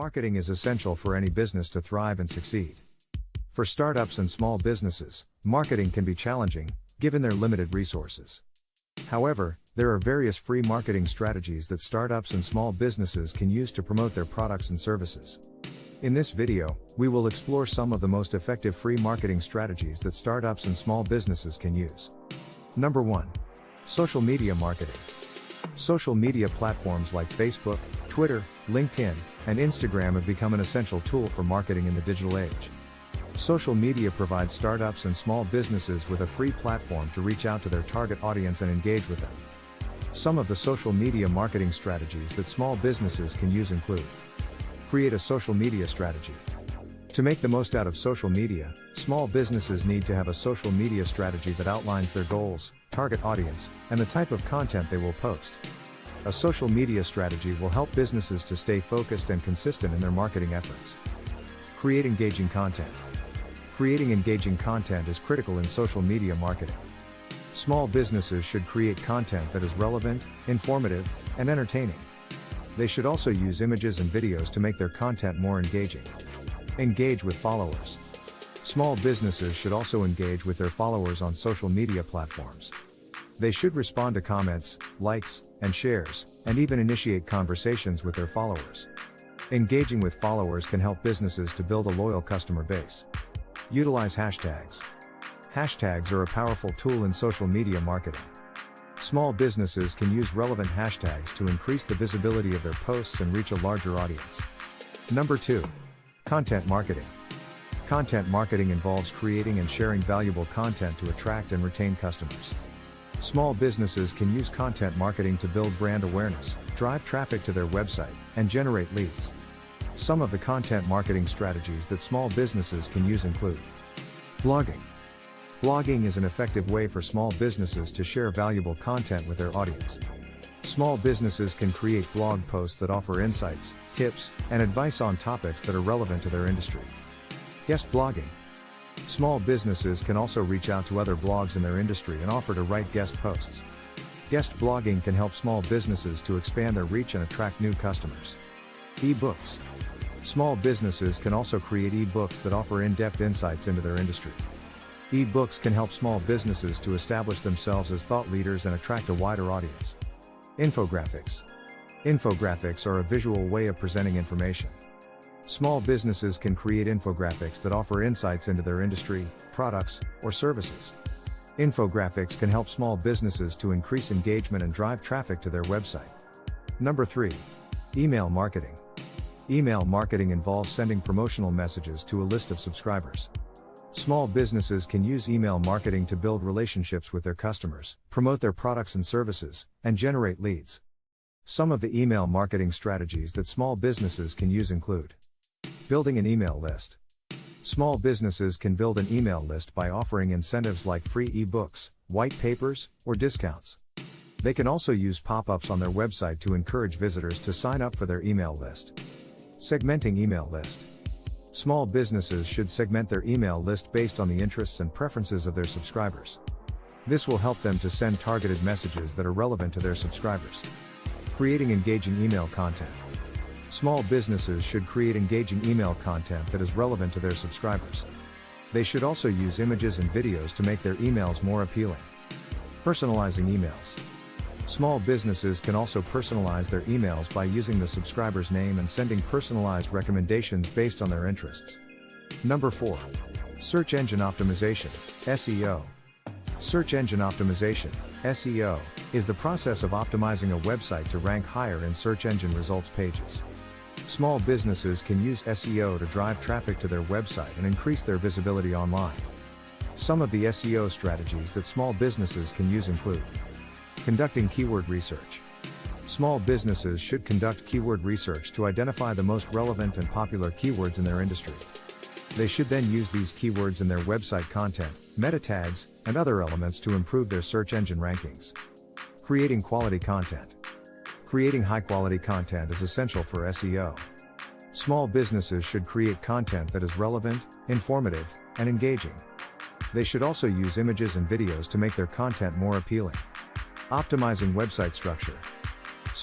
Marketing is essential for any business to thrive and succeed. For startups and small businesses, marketing can be challenging, given their limited resources. However, there are various free marketing strategies that startups and small businesses can use to promote their products and services. In this video, we will explore some of the most effective free marketing strategies that startups and small businesses can use. Number 1. Social media marketing. Social media platforms like Facebook, Twitter, LinkedIn, and Instagram have become an essential tool for marketing in the digital age. Social media provides startups and small businesses with a free platform to reach out to their target audience and engage with them. Some of the social media marketing strategies that small businesses can use include: create a social media strategy. To make the most out of social media, small businesses need to have a social media strategy that outlines their goals, target audience, and the type of content they will post. A social media strategy will help businesses to stay focused and consistent in their marketing efforts. Create engaging content. Creating engaging content is critical in social media marketing. Small businesses should create content that is relevant, informative, and entertaining. They should also use images and videos to make their content more engaging. Engage with followers. Small businesses should also engage with their followers on social media platforms. They should respond to comments, likes, and shares, and even initiate conversations with their followers. Engaging with followers can help businesses to build a loyal customer base. Utilize hashtags. Hashtags are a powerful tool in social media marketing. Small businesses can use relevant hashtags to increase the visibility of their posts and reach a larger audience. Number 2. Content marketing. Content marketing involves creating and sharing valuable content to attract and retain customers. Small businesses can use content marketing to build brand awareness, drive traffic to their website, and generate leads. Some of the content marketing strategies that small businesses can use include: blogging. Blogging is an effective way for small businesses to share valuable content with their audience. Small businesses can create blog posts that offer insights, tips, and advice on topics that are relevant to their industry. Guest blogging. Small businesses can also reach out to other blogs in their industry and offer to write guest posts. Guest blogging can help small businesses to expand their reach and attract new customers. E-books. Small businesses can also create e-books that offer in-depth insights into their industry. E-books can help small businesses to establish themselves as thought leaders and attract a wider audience. Infographics. Infographics are a visual way of presenting information. Small businesses can create infographics that offer insights into their industry, products, or services. Infographics can help small businesses to increase engagement and drive traffic to their website. Number 3. Email marketing. Email marketing involves sending promotional messages to a list of subscribers. Small businesses can use email marketing to build relationships with their customers, promote their products and services, and generate leads. Some of the email marketing strategies that small businesses can use include: building an email list. Small businesses can build an email list by offering incentives like free e-books, white papers, or discounts. They can also use pop-ups on their website to encourage visitors to sign up for their email list. Segmenting email list. Small businesses should segment their email list based on the interests and preferences of their subscribers. This will help them to send targeted messages that are relevant to their subscribers. Creating engaging email content. Small businesses should create engaging email content that is relevant to their subscribers. They should also use images and videos to make their emails more appealing. Personalizing emails. Small businesses can also personalize their emails by using the subscriber's name and sending personalized recommendations based on their interests. Number 4. Search engine optimization, SEO. Search engine optimization, SEO, is the process of optimizing a website to rank higher in search engine results pages. Small businesses can use SEO to drive traffic to their website and increase their visibility online. Some of the SEO strategies that small businesses can use include: conducting keyword research. Small businesses should conduct keyword research to identify the most relevant and popular keywords in their industry. They should then use these keywords in their website content, meta tags, and other elements to improve their search engine rankings. Creating quality content. Creating high-quality content is essential for SEO. Small businesses should create content that is relevant, informative, and engaging. They should also use images and videos to make their content more appealing. Optimizing website structure.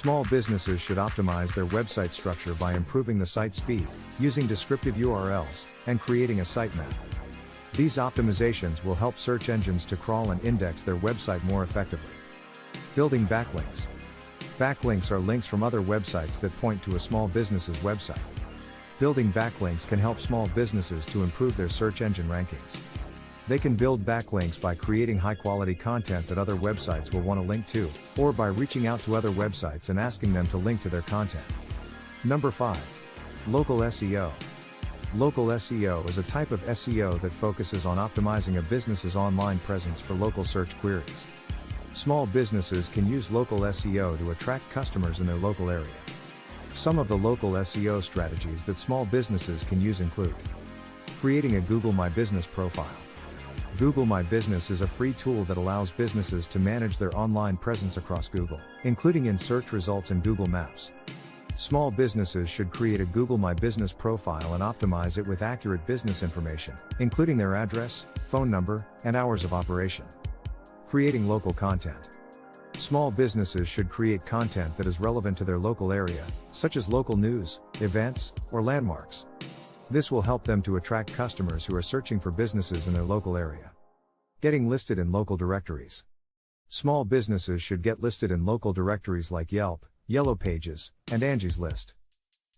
Small businesses should optimize their website structure by improving the site speed, using descriptive URLs, and creating a sitemap. These optimizations will help search engines to crawl and index their website more effectively. Building backlinks. Backlinks are links from other websites that point to a small business's website. Building backlinks can help small businesses to improve their search engine rankings. They can build backlinks by creating high-quality content that other websites will want to link to, or by reaching out to other websites and asking them to link to their content. Number 5. Local SEO. Local SEO is a type of SEO that focuses on optimizing a business's online presence for local search queries. Small businesses can use local SEO to attract customers in their local area. Some of the local SEO strategies that small businesses can use include creating a Google My Business profile. Google My Business is a free tool that allows businesses to manage their online presence across Google, including in search results and Google Maps. Small businesses should create a Google My Business profile and optimize it with accurate business information, including their address, phone number, and hours of operation. Creating local content. Small businesses should create content that is relevant to their local area, such as local news, events, or landmarks. This will help them to attract customers who are searching for businesses in their local area. Getting listed in local directories. Small businesses should get listed in local directories like Yelp, Yellow Pages, and Angie's List.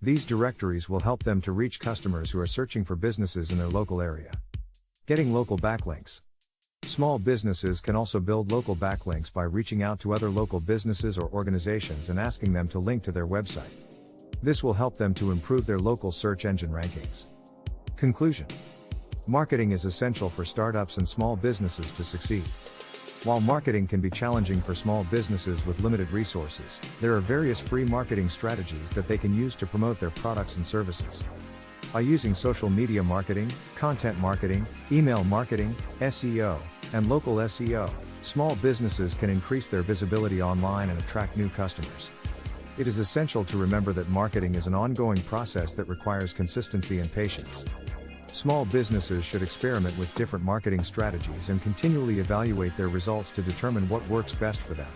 These directories will help them to reach customers who are searching for businesses in their local area. Getting local backlinks. Small businesses can also build local backlinks by reaching out to other local businesses or organizations and asking them to link to their website. This will help them to improve their local search engine rankings. Conclusion. Marketing is essential for startups and small businesses to succeed. While marketing can be challenging for small businesses with limited resources, there are various free marketing strategies that they can use to promote their products and services. By using social media marketing, content marketing, email marketing, SEO, and local SEO, small businesses can increase their visibility online and attract new customers. It is essential to remember that marketing is an ongoing process that requires consistency and patience. Small businesses should experiment with different marketing strategies and continually evaluate their results to determine what works best for them.